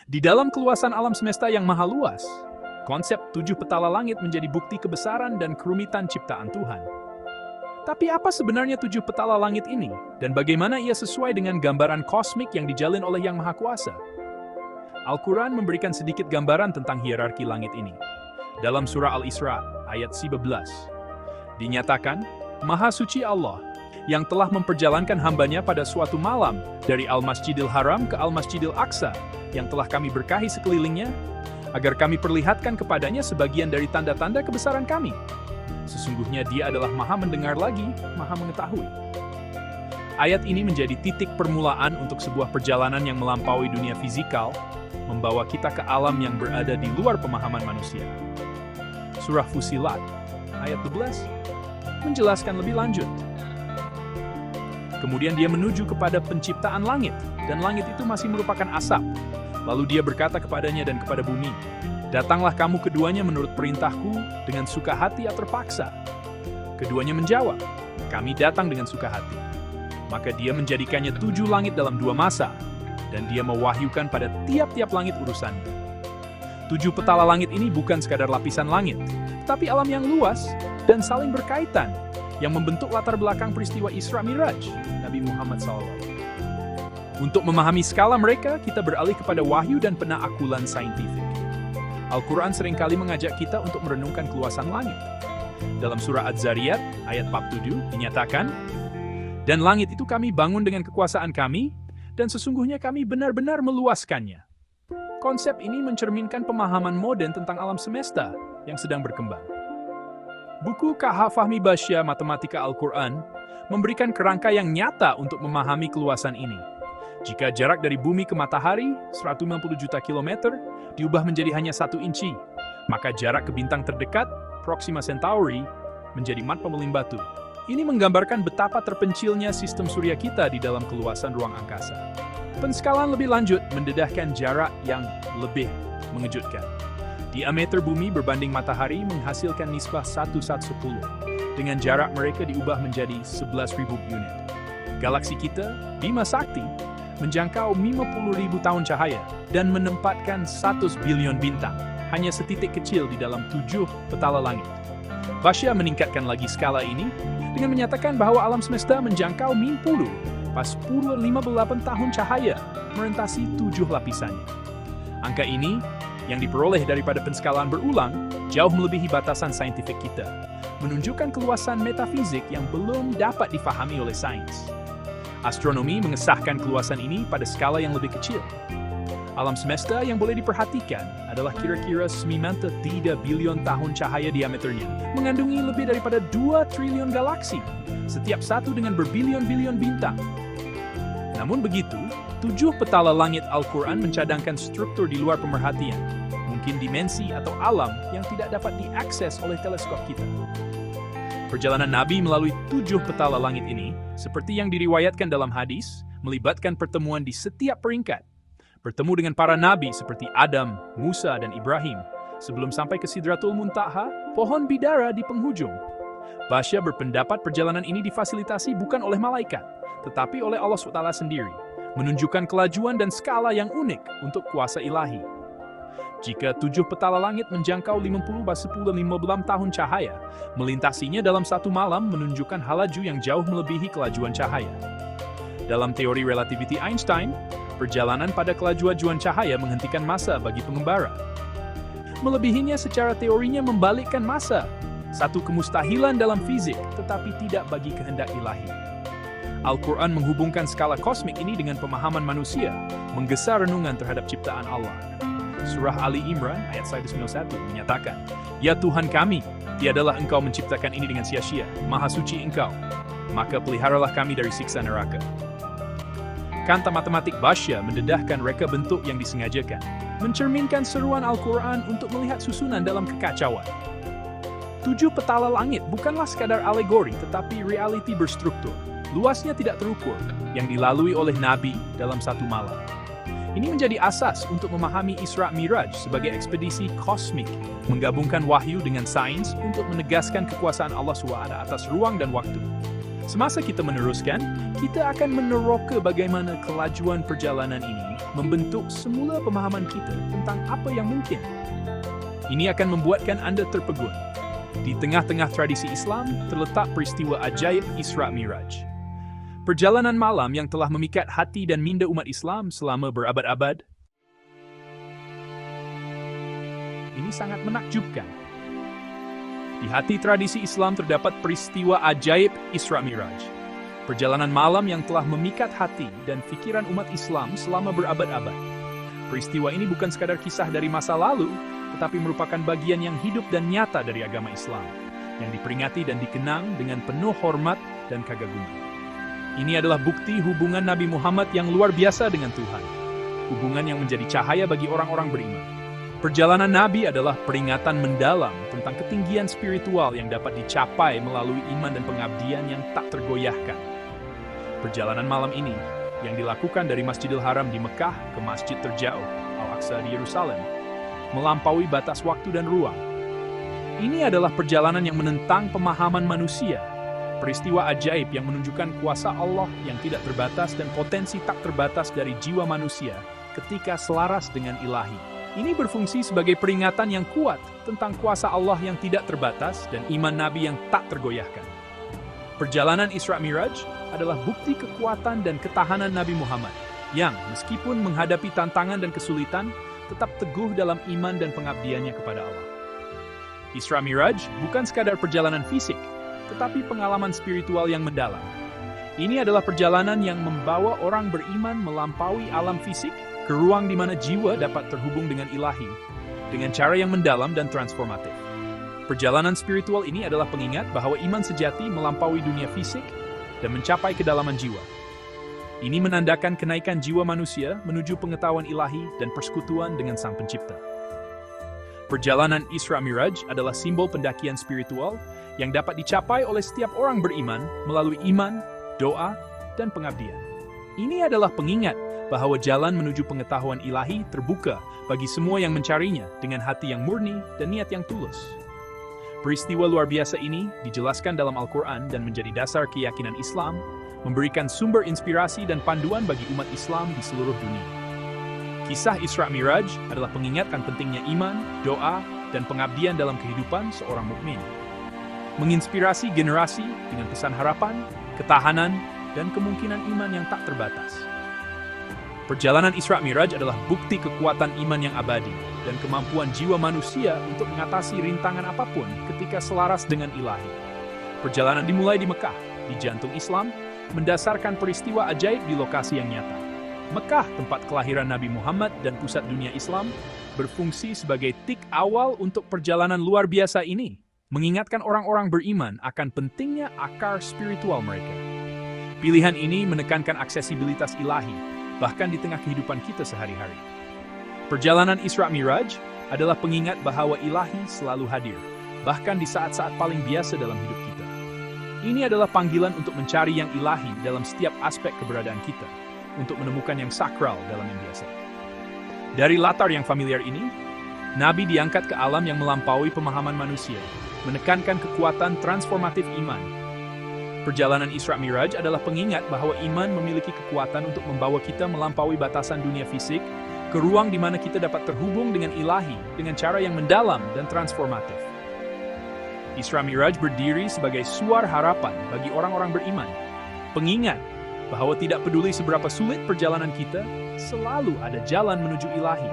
Di dalam keluasan alam semesta yang maha luas, konsep 7 petala langit menjadi bukti kebesaran dan kerumitan ciptaan Tuhan. Tapi apa sebenarnya 7 petala langit ini, dan bagaimana ia sesuai dengan gambaran kosmik yang dijalin oleh Yang Maha Kuasa? Al-Quran memberikan sedikit gambaran tentang hierarki langit ini. Dalam surah Al-Isra, ayat 11, dinyatakan, Maha Suci Allah, yang telah memperjalankan hambanya pada suatu malam dari Al-Masjidil Haram ke Al-Masjidil Aqsa, yang telah kami berkahi sekelilingnya, agar kami perlihatkan kepadanya sebagian dari tanda-tanda kebesaran kami. Sesungguhnya dia adalah maha mendengar lagi, maha mengetahui. Ayat ini menjadi titik permulaan untuk sebuah perjalanan yang melampaui dunia fisikal, membawa kita ke alam yang berada di luar pemahaman manusia. Surah Fusilat, ayat 12, menjelaskan lebih lanjut. Kemudian dia menuju kepada penciptaan langit, dan langit itu masih merupakan asap. Lalu dia berkata kepadanya dan kepada bumi, datanglah kamu keduanya menurut perintahku dengan suka hati atau terpaksa. Keduanya menjawab, kami datang dengan suka hati. Maka dia menjadikannya 7 langit dalam 2 masa, dan dia mewahyukan pada tiap-tiap langit urusannya. 7 petala langit ini bukan sekadar lapisan langit, tetapi alam yang luas dan saling berkaitan, yang membentuk latar belakang peristiwa Isra Miraj, Nabi Muhammad SAW. Untuk memahami skala mereka, kita beralih kepada wahyu dan penaakulan saintifik. Al-Quran seringkali mengajak kita untuk merenungkan keluasan langit. Dalam surah Az-Zariyat, ayat 47, dinyatakan, dan langit itu kami bangun dengan kekuasaan kami, dan sesungguhnya kami benar-benar meluaskannya. Konsep ini mencerminkan pemahaman modern tentang alam semesta yang sedang berkembang. Buku K.H. Fahmi Basya Matematika Al-Quran memberikan kerangka yang nyata untuk memahami keluasan ini. Jika jarak dari bumi ke matahari, 150 juta kilometer, diubah menjadi hanya 1 inci, maka jarak ke bintang terdekat, Proxima Centauri, menjadi mat pemeling batu. Ini menggambarkan betapa terpencilnya sistem surya kita di dalam keluasan ruang angkasa. Penskalaan lebih lanjut mendedahkan jarak yang lebih mengejutkan. Diameter bumi berbanding matahari menghasilkan nisbah 1:10, dengan jarak mereka diubah menjadi 11.000 unit. Galaksi kita, Bima Sakti, menjangkau 50.000 tahun cahaya dan menempatkan 100 bilion bintang, hanya setitik kecil di dalam 7 petala langit. Basya meningkatkan lagi skala ini dengan menyatakan bahwa alam semesta menjangkau 58 tahun cahaya, merentasi 7 lapisannya. Angka ini, yang diperoleh daripada penskalaan berulang, jauh melebihi batasan saintifik kita, menunjukkan keluasan metafisik yang belum dapat difahami oleh sains. Astronomi mengesahkan keluasan ini pada skala yang lebih kecil. Alam semesta yang boleh diperhatikan adalah kira-kira 93 bilion tahun cahaya diameternya, mengandungi lebih daripada 2 triliun galaksi, setiap satu dengan berbilion-bilion bintang. Namun begitu, 7 petala langit Al-Quran mencadangkan struktur di luar pemerhatian, mungkin dimensi atau alam yang tidak dapat diakses oleh teleskop kita. Perjalanan Nabi melalui 7 petala langit ini, seperti yang diriwayatkan dalam hadis, melibatkan pertemuan di setiap peringkat. Bertemu dengan para nabi seperti Adam, Musa, dan Ibrahim, sebelum sampai ke Sidratul Muntaha, pohon bidara di penghujung. Basya berpendapat perjalanan ini difasilitasi bukan oleh malaikat, tetapi oleh Allah SWT sendiri, menunjukkan kelajuan dan skala yang unik untuk kuasa ilahi. Jika 7 petala langit menjangkau 50-10-15 tahun cahaya, melintasinya dalam satu malam menunjukkan halaju yang jauh melebihi kelajuan cahaya. Dalam teori relativity Einstein, perjalanan pada kelajuan cahaya menghentikan massa bagi pengembara. Melebihinya secara teorinya membalikkan massa, satu kemustahilan dalam fizik, tetapi tidak bagi kehendak ilahi. Al-Quran menghubungkan skala kosmik ini dengan pemahaman manusia, menggesa renungan terhadap ciptaan Allah. Surah Ali Imran ayat 191 menyatakan, Ya Tuhan kami, tiadalah Engkau menciptakan ini dengan sia-sia, Maha Suci Engkau, maka peliharalah kami dari siksa neraka. Kanta matematik Basya mendedahkan reka bentuk yang disengajakan, mencerminkan seruan Al-Quran untuk melihat susunan dalam kekacauan. 7 petala langit bukanlah sekadar alegori, tetapi realiti berstruktur, luasnya tidak terukur, yang dilalui oleh Nabi dalam satu malam. Ini menjadi asas untuk memahami Isra Miraj sebagai ekspedisi kosmik, menggabungkan wahyu dengan sains untuk menegaskan kekuasaan Allah SWT atas ruang dan waktu. Semasa kita meneruskan, kita akan meneroka bagaimana kelajuan perjalanan ini membentuk semula pemahaman kita tentang apa yang mungkin. Ini akan membuatkan Anda terpegun. Di tengah-tengah tradisi Islam terletak peristiwa ajaib Isra Miraj. Perjalanan malam yang telah memikat hati dan minda umat Islam selama berabad-abad. Ini sangat menakjubkan. Di hati tradisi Islam terdapat peristiwa ajaib Isra Miraj. Perjalanan malam yang telah memikat hati dan pikiran umat Islam selama berabad-abad. Peristiwa ini bukan sekadar kisah dari masa lalu, tetapi merupakan bagian yang hidup dan nyata dari agama Islam, yang diperingati dan dikenang dengan penuh hormat dan kagaguman. Ini adalah bukti hubungan Nabi Muhammad yang luar biasa dengan Tuhan, hubungan yang menjadi cahaya bagi orang-orang beriman. Perjalanan Nabi adalah peringatan mendalam tentang ketinggian spiritual yang dapat dicapai melalui iman dan pengabdian yang tak tergoyahkan. Perjalanan malam ini, yang dilakukan dari Masjidil Haram di Mekah ke Masjid terjauh, Al-Aqsa di Yerusalem, melampaui batas waktu dan ruang. Ini adalah perjalanan yang menentang pemahaman manusia, peristiwa ajaib yang menunjukkan kuasa Allah yang tidak terbatas dan potensi tak terbatas dari jiwa manusia ketika selaras dengan ilahi. Ini berfungsi sebagai peringatan yang kuat tentang kuasa Allah yang tidak terbatas dan iman Nabi yang tak tergoyahkan. Perjalanan Isra Miraj adalah bukti kekuatan dan ketahanan Nabi Muhammad yang, meskipun menghadapi tantangan dan kesulitan, tetap teguh dalam iman dan pengabdiannya kepada Allah. Isra Miraj bukan sekadar perjalanan fisik, tetapi pengalaman spiritual yang mendalam. Ini adalah perjalanan yang membawa orang beriman melampaui alam fisik ke ruang di mana jiwa dapat terhubung dengan ilahi, dengan cara yang mendalam dan transformatif. Perjalanan spiritual ini adalah pengingat bahwa iman sejati melampaui dunia fisik dan mencapai kedalaman jiwa. Ini menandakan kenaikan jiwa manusia menuju pengetahuan ilahi dan persekutuan dengan Sang Pencipta. Perjalanan Isra Miraj adalah simbol pendakian spiritual yang dapat dicapai oleh setiap orang beriman melalui iman, doa, dan pengabdian. Ini adalah pengingat bahwa jalan menuju pengetahuan ilahi terbuka bagi semua yang mencarinya dengan hati yang murni dan niat yang tulus. Peristiwa luar biasa ini dijelaskan dalam Al-Quran dan menjadi dasar keyakinan Islam, memberikan sumber inspirasi dan panduan bagi umat Islam di seluruh dunia. Kisah Isra Miraj adalah pengingatkan pentingnya iman, doa, dan pengabdian dalam kehidupan seorang mukmin. Menginspirasi generasi dengan pesan harapan, ketahanan, dan kemungkinan iman yang tak terbatas. Perjalanan Isra Miraj adalah bukti kekuatan iman yang abadi dan kemampuan jiwa manusia untuk mengatasi rintangan apapun ketika selaras dengan ilahi. Perjalanan dimulai di Mekah, di jantung Islam, mendasarkan peristiwa ajaib di lokasi yang nyata. Mekah, tempat kelahiran Nabi Muhammad dan pusat dunia Islam, berfungsi sebagai tik awal untuk perjalanan luar biasa ini, mengingatkan orang-orang beriman akan pentingnya akar spiritual mereka. Pilihan ini menekankan aksesibilitas ilahi, bahkan di tengah kehidupan kita sehari-hari. Perjalanan Isra Miraj adalah pengingat bahwa ilahi selalu hadir, bahkan di saat-saat paling biasa dalam hidup kita. Ini adalah panggilan untuk mencari yang ilahi dalam setiap aspek keberadaan kita, untuk menemukan yang sakral dalam yang biasa. Dari latar yang familiar ini, Nabi diangkat ke alam yang melampaui pemahaman manusia, menekankan kekuatan transformatif iman. Perjalanan Isra Miraj adalah pengingat bahwa iman memiliki kekuatan untuk membawa kita melampaui batasan dunia fisik ke ruang di mana kita dapat terhubung dengan ilahi dengan cara yang mendalam dan transformatif. Isra Miraj berdiri sebagai suara harapan bagi orang-orang beriman, pengingat bahwa tidak peduli seberapa sulit perjalanan kita, selalu ada jalan menuju ilahi.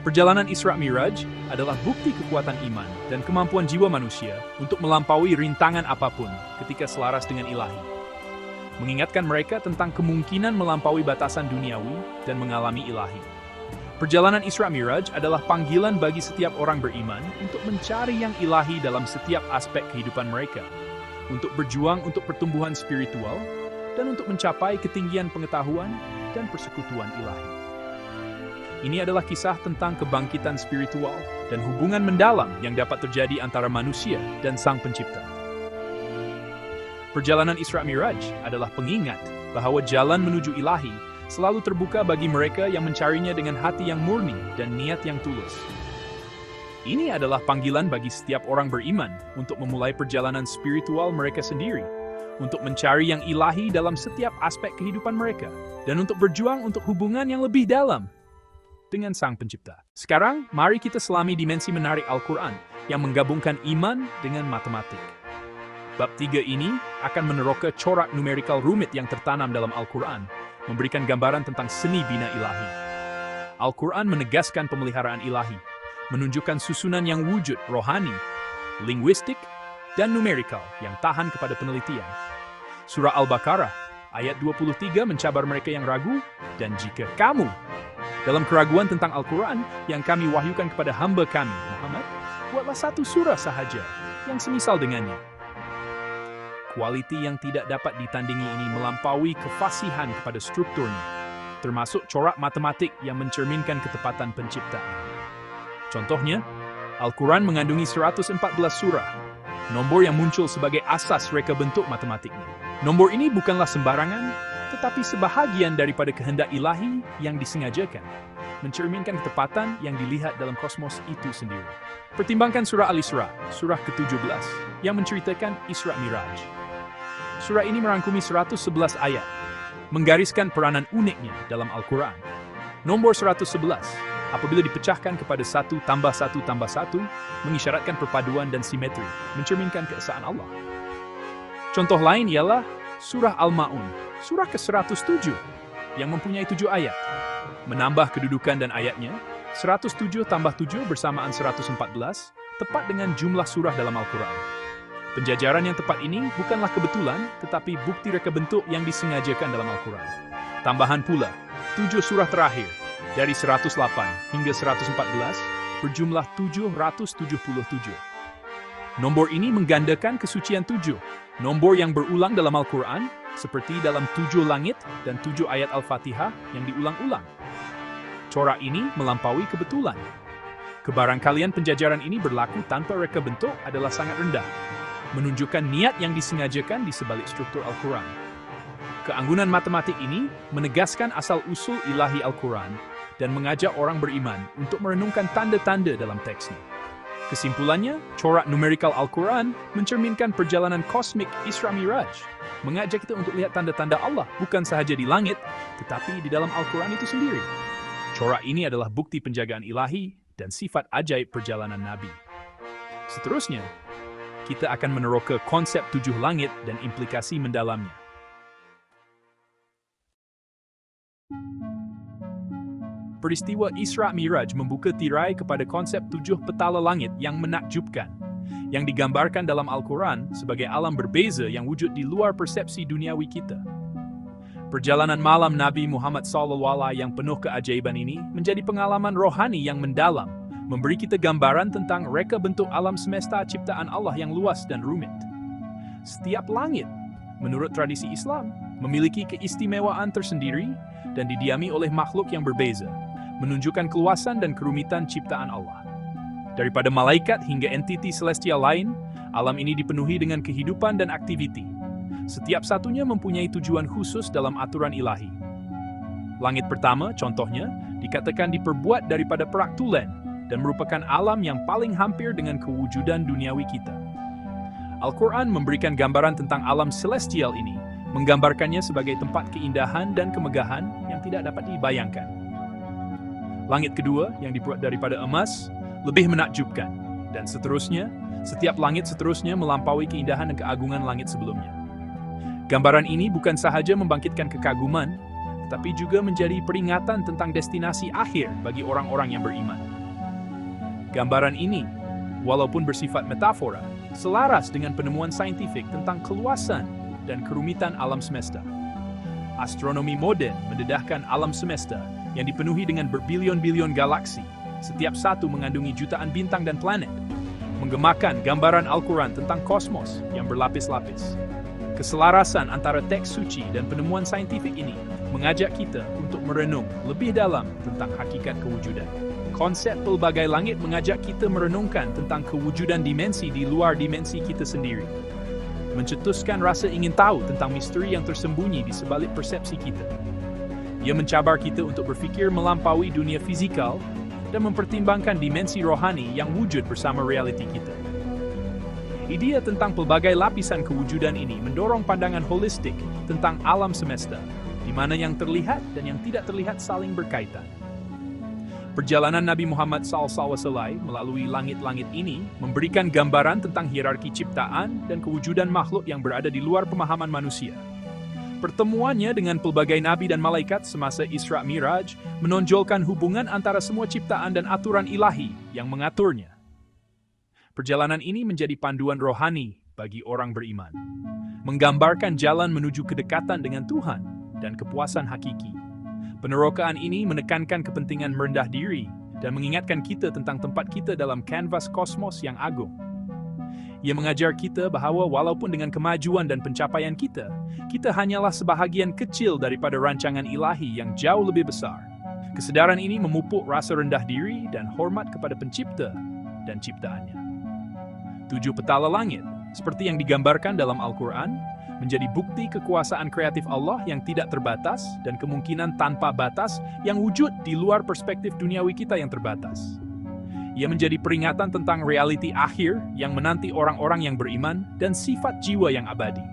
Perjalanan Isra Miraj adalah bukti kekuatan iman dan kemampuan jiwa manusia untuk melampaui rintangan apapun ketika selaras dengan ilahi. Mengingatkan mereka tentang kemungkinan melampaui batasan duniawi dan mengalami ilahi. Perjalanan Isra Miraj adalah panggilan bagi setiap orang beriman untuk mencari yang ilahi dalam setiap aspek kehidupan mereka, untuk berjuang untuk pertumbuhan spiritual, dan untuk mencapai ketinggian pengetahuan dan persekutuan ilahi. Ini adalah kisah tentang kebangkitan spiritual dan hubungan mendalam yang dapat terjadi antara manusia dan Sang Pencipta. Perjalanan Isra Miraj adalah pengingat bahwa jalan menuju ilahi selalu terbuka bagi mereka yang mencarinya dengan hati yang murni dan niat yang tulus. Ini adalah panggilan bagi setiap orang beriman untuk memulai perjalanan spiritual mereka sendiri, untuk mencari yang ilahi dalam setiap aspek kehidupan mereka, dan untuk berjuang untuk hubungan yang lebih dalam dengan Sang Pencipta. Sekarang, mari kita selami dimensi menarik Al-Quran yang menggabungkan iman dengan matematik. Bab 3 ini akan meneroka corak numerikal rumit yang tertanam dalam Al-Quran, memberikan gambaran tentang seni bina ilahi. Al-Quran menegaskan pemeliharaan ilahi, menunjukkan susunan yang wujud rohani, linguistik, dan numerikal yang tahan kepada penelitian. Surah Al-Baqarah, ayat 23 mencabar mereka yang ragu, dan jika kamu dalam keraguan tentang Al-Quran yang kami wahyukan kepada hamba kami, Muhammad, buatlah satu surah sahaja yang semisal dengannya. Kualiti yang tidak dapat ditandingi ini melampaui kefasihan kepada strukturnya, termasuk corak matematik yang mencerminkan ketepatan penciptaan. Contohnya, Al-Quran mengandungi 114 surah, nombor yang muncul sebagai asas reka bentuk matematiknya. Nombor ini bukanlah sembarangan, tetapi sebahagian daripada kehendak ilahi yang disengajakan, mencerminkan ketepatan yang dilihat dalam kosmos itu sendiri. Pertimbangkan surah Al-Isra, surah ke-17, yang menceritakan Isra Miraj. Surah ini merangkumi 111 ayat, menggariskan peranan uniknya dalam Al-Quran. Nomor 111, apabila dipecahkan kepada 1 tambah 1 tambah 1, mengisyaratkan perpaduan dan simetri, mencerminkan keesaan Allah. Contoh lain ialah surah Al-Ma'un, surah ke-107, yang mempunyai 7 ayat. Menambah kedudukan dan ayatnya, 107 tambah 7 bersamaan 114, tepat dengan jumlah surah dalam Al-Quran. Penjajaran yang tepat ini bukanlah kebetulan, tetapi bukti reka bentuk yang disengajakan dalam Al-Quran. Tambahan pula, 7 surah terakhir, dari 108 hingga 114, berjumlah 777. Nombor ini menggandakan kesucian 7, nombor yang berulang dalam Al-Quran, seperti dalam 7 langit dan 7 ayat Al-Fatihah yang diulang-ulang. Corak ini melampaui kebetulan. Kebarangkalian penjajaran ini berlaku tanpa reka bentuk adalah sangat rendah, menunjukkan niat yang disengajakan di sebalik struktur Al-Quran. Keanggunan matematik ini menegaskan asal-usul ilahi Al-Quran dan mengajak orang beriman untuk merenungkan tanda-tanda dalam teksnya. Kesimpulannya, corak numerikal Al-Quran mencerminkan perjalanan kosmik Isra Miraj, mengajak kita untuk lihat tanda-tanda Allah bukan sahaja di langit, tetapi di dalam Al-Quran itu sendiri. Corak ini adalah bukti penjagaan ilahi dan sifat ajaib perjalanan Nabi. Seterusnya, kita akan meneroka konsep 7 langit dan implikasi mendalamnya. Peristiwa Isra Miraj membuka tirai kepada konsep 7 petala langit yang menakjubkan, yang digambarkan dalam Al-Quran sebagai alam berbeza yang wujud di luar persepsi duniawi kita. Perjalanan malam Nabi Muhammad SAW yang penuh keajaiban ini menjadi pengalaman rohani yang mendalam, memberi kita gambaran tentang reka bentuk alam semesta ciptaan Allah yang luas dan rumit. Setiap langit, menurut tradisi Islam, memiliki keistimewaan tersendiri dan didiami oleh makhluk yang berbeza, menunjukkan keluasan dan kerumitan ciptaan Allah. Daripada malaikat hingga entiti celestial lain, alam ini dipenuhi dengan kehidupan dan aktiviti. Setiap satunya mempunyai tujuan khusus dalam aturan ilahi. Langit pertama, contohnya, dikatakan diperbuat daripada perak tulen dan merupakan alam yang paling hampir dengan kewujudan duniawi kita. Al-Quran memberikan gambaran tentang alam celestial ini, menggambarkannya sebagai tempat keindahan dan kemegahan yang tidak dapat dibayangkan. Langit kedua, yang dibuat daripada emas, lebih menakjubkan, dan seterusnya, setiap langit seterusnya melampaui keindahan dan keagungan langit sebelumnya. Gambaran ini bukan sahaja membangkitkan kekaguman, tetapi juga menjadi peringatan tentang destinasi akhir bagi orang-orang yang beriman. Gambaran ini, walaupun bersifat metafora, selaras dengan penemuan saintifik tentang keluasan dan kerumitan alam semesta. Astronomi moden mendedahkan alam semesta yang dipenuhi dengan berbilion-bilion galaksi, setiap satu mengandungi jutaan bintang dan planet, menggemakan gambaran Al-Quran tentang kosmos yang berlapis-lapis. Keselarasan antara teks suci dan penemuan saintifik ini mengajak kita untuk merenung lebih dalam tentang hakikat kewujudan. Konsep pelbagai langit mengajak kita merenungkan tentang kewujudan dimensi di luar dimensi kita sendiri, mencetuskan rasa ingin tahu tentang misteri yang tersembunyi di sebalik persepsi kita. Ia mencabar kita untuk berfikir melampaui dunia fizikal dan mempertimbangkan dimensi rohani yang wujud bersama realiti kita. Ide tentang pelbagai lapisan kewujudan ini mendorong pandangan holistik tentang alam semesta, di mana yang terlihat dan yang tidak terlihat saling berkaitan. Perjalanan Nabi Muhammad SAW melalui langit-langit ini memberikan gambaran tentang hierarki ciptaan dan kewujudan makhluk yang berada di luar pemahaman manusia. Pertemuannya dengan pelbagai nabi dan malaikat semasa Isra Miraj menonjolkan hubungan antara semua ciptaan dan aturan ilahi yang mengaturnya. Perjalanan ini menjadi panduan rohani bagi orang beriman, menggambarkan jalan menuju kedekatan dengan Tuhan dan kepuasan hakiki. Penerokaan ini menekankan kepentingan merendah diri dan mengingatkan kita tentang tempat kita dalam kanvas kosmos yang agung. Ia mengajar kita bahwa walaupun dengan kemajuan dan pencapaian kita hanyalah sebahagian kecil daripada rancangan ilahi yang jauh lebih besar. Kesadaran ini memupuk rasa rendah diri dan hormat kepada pencipta dan ciptaannya. 7 petala langit, seperti yang digambarkan dalam Al-Quran, menjadi bukti kekuasaan kreatif Allah yang tidak terbatas dan kemungkinan tanpa batas yang wujud di luar perspektif duniawi kita yang terbatas. Ia menjadi peringatan tentang realiti akhir yang menanti orang-orang yang beriman dan sifat jiwa yang abadi.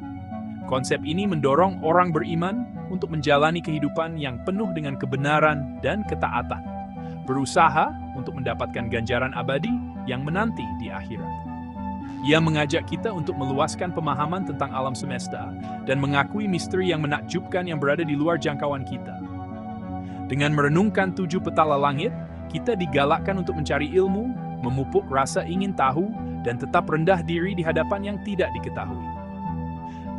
Konsep ini mendorong orang beriman untuk menjalani kehidupan yang penuh dengan kebenaran dan ketaatan, berusaha untuk mendapatkan ganjaran abadi yang menanti di akhirat. Ia mengajak kita untuk meluaskan pemahaman tentang alam semesta dan mengakui misteri yang menakjubkan yang berada di luar jangkauan kita. Dengan merenungkan 7 petala langit, kita digalakkan untuk mencari ilmu, memupuk rasa ingin tahu, dan tetap rendah diri di hadapan yang tidak diketahui.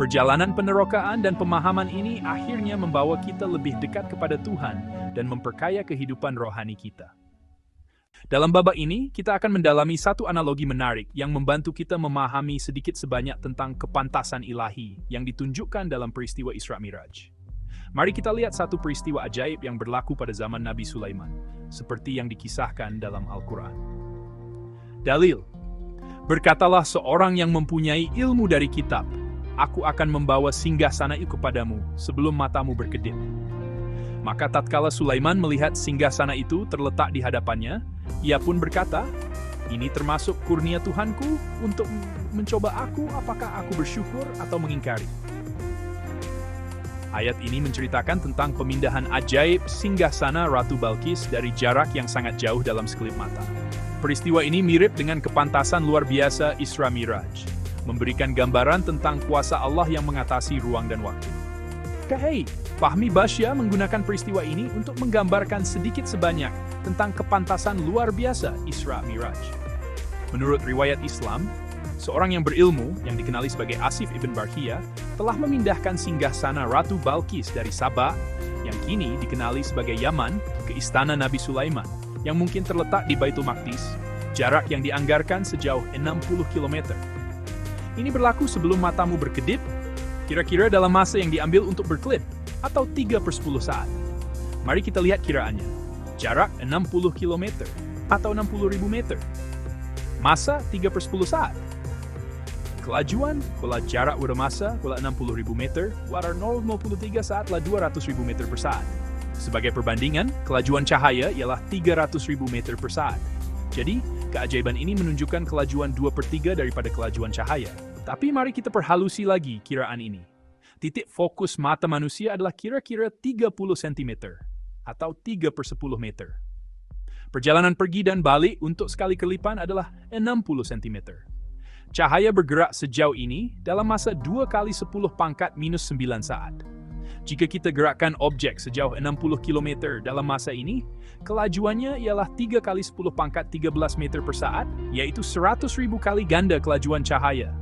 Perjalanan penerokaan dan pemahaman ini akhirnya membawa kita lebih dekat kepada Tuhan dan memperkaya kehidupan rohani kita. Dalam babak ini, kita akan mendalami satu analogi menarik yang membantu kita memahami sedikit sebanyak tentang kepantasan ilahi yang ditunjukkan dalam peristiwa Isra Miraj. Mari kita lihat satu peristiwa ajaib yang berlaku pada zaman Nabi Sulaiman, seperti yang dikisahkan dalam Al-Quran. Dalil: berkatalah seorang yang mempunyai ilmu dari kitab, aku akan membawa singgasana itu kepadamu sebelum matamu berkedip. Maka tatkala Sulaiman melihat singgasana itu terletak di hadapannya, ia pun berkata, ini termasuk kurnia Tuhanku untuk mencoba aku apakah aku bersyukur atau mengingkari. Ayat ini menceritakan tentang pemindahan ajaib singgasana Ratu Balkis dari jarak yang sangat jauh dalam sekelip mata. Peristiwa ini mirip dengan kepantasan luar biasa Isra Miraj, memberikan gambaran tentang kuasa Allah yang mengatasi ruang dan waktu. Fahmi Basya menggunakan peristiwa ini untuk menggambarkan sedikit sebanyak tentang kepantasan luar biasa Isra Miraj. Menurut riwayat Islam, seorang yang berilmu yang dikenali sebagai Asif ibn Barkhia telah memindahkan singgasana Ratu Balkis dari Sabah, yang kini dikenali sebagai Yaman, ke istana Nabi Sulaiman, yang mungkin terletak di Baitul Maqdis, jarak yang dianggarkan sejauh 60 km. Ini berlaku sebelum matamu berkedip, kira-kira dalam masa yang diambil untuk berkelip, atau 3/10 saat. Mari kita lihat kiraannya. Jarak 60 km, atau 60.000 meter. Masa 3/10 saat. Kelajuan, kalau jarak udah masa, kalau 60.000 meter, warar 0,03 saat lah 200.000 meter per saat. Sebagai perbandingan, kelajuan cahaya ialah 300.000 meter per saat. Jadi, keajaiban ini menunjukkan kelajuan 2/3 daripada kelajuan cahaya. Tapi mari kita perhalusi lagi kiraan ini. Titik fokus mata manusia adalah kira-kira 30 cm atau 3/10 meter. Perjalanan pergi dan balik untuk sekali kelipan adalah 60 cm. Cahaya bergerak sejauh ini dalam masa 2 kali 10 pangkat minus 9 saat. Jika kita gerakkan objek sejauh 60 km dalam masa ini, kelajuannya ialah 3 kali 10 pangkat 13 meter per saat, yaitu 100.000 kali ganda kelajuan cahaya.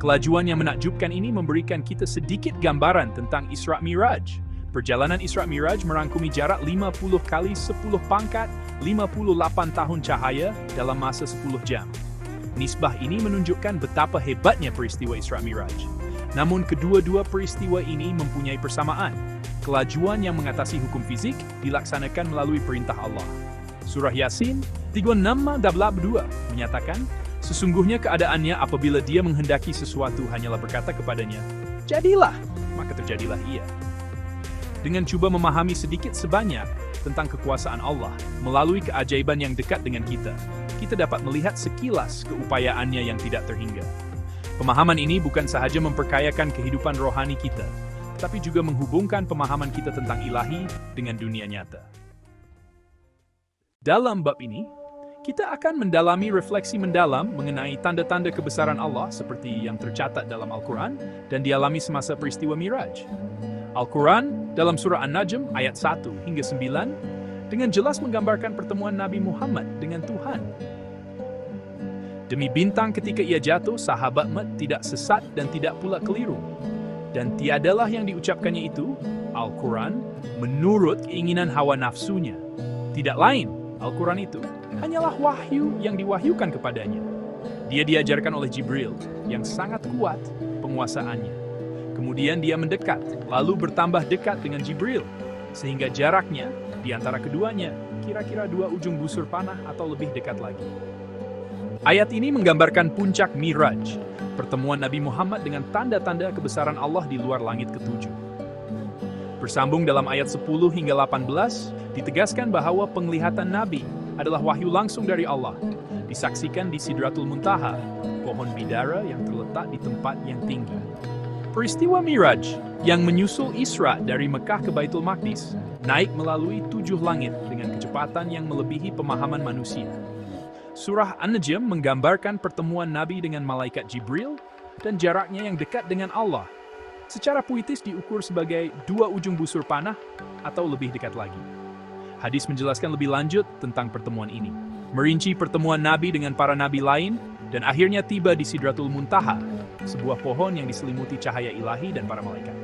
Kelajuan yang menakjubkan ini memberikan kita sedikit gambaran tentang Isra Miraj. Perjalanan Isra Miraj merangkumi jarak 50 kali 10 pangkat 58 tahun cahaya dalam masa 10 jam. Nisbah ini menunjukkan betapa hebatnya peristiwa Isra Miraj. Namun kedua-dua peristiwa ini mempunyai persamaan. Kelajuan yang mengatasi hukum fizik dilaksanakan melalui perintah Allah. Surah Yasin 36:2 menyatakan, sesungguhnya keadaannya apabila dia menghendaki sesuatu hanyalah berkata kepadanya, jadilah, maka terjadilah ia. Dengan coba memahami sedikit sebanyak tentang kekuasaan Allah melalui keajaiban yang dekat dengan kita, kita dapat melihat sekilas keupayaannya yang tidak terhingga. Pemahaman ini bukan sahaja memperkayakan kehidupan rohani kita, tetapi juga menghubungkan pemahaman kita tentang ilahi dengan dunia nyata. Dalam bab ini, kita akan mendalami refleksi mendalam mengenai tanda-tanda kebesaran Allah seperti yang tercatat dalam Al-Quran dan dialami semasa peristiwa Miraj. Al-Quran dalam surah An-Najm ayat 1 hingga 9 dengan jelas menggambarkan pertemuan Nabi Muhammad dengan Tuhan. Demi bintang ketika ia jatuh, sahabat Mat tidak sesat dan tidak pula keliru. Dan tiadalah yang diucapkannya itu, Al-Quran, menurut keinginan hawa nafsunya. Tidak lain, Al-Quran itu hanyalah wahyu yang diwahyukan kepadanya. Dia diajarkan oleh Jibril yang sangat kuat penguasaannya. Kemudian dia mendekat, lalu bertambah dekat dengan Jibril, sehingga jaraknya di antara keduanya kira-kira 2 ujung busur panah atau lebih dekat lagi. Ayat ini menggambarkan puncak Miraj, pertemuan Nabi Muhammad dengan tanda-tanda kebesaran Allah di luar langit ketujuh. Bersambung dalam ayat 10 hingga 18, ditegaskan bahwa penglihatan Nabi adalah wahyu langsung dari Allah, disaksikan di Sidratul Muntaha, pohon bidara yang terletak di tempat yang tinggi. Peristiwa Miraj yang menyusul Isra dari Mekah ke Baitul Maqdis naik melalui 7 langit dengan kecepatan yang melebihi pemahaman manusia. Surah An-Najm menggambarkan pertemuan Nabi dengan malaikat Jibril dan jaraknya yang dekat dengan Allah. Secara puitis diukur sebagai 2 ujung busur panah atau lebih dekat lagi. Hadis menjelaskan lebih lanjut tentang pertemuan ini, merinci pertemuan Nabi dengan para Nabi lain, dan akhirnya tiba di Sidratul Muntaha, sebuah pohon yang diselimuti cahaya ilahi dan para malaikat.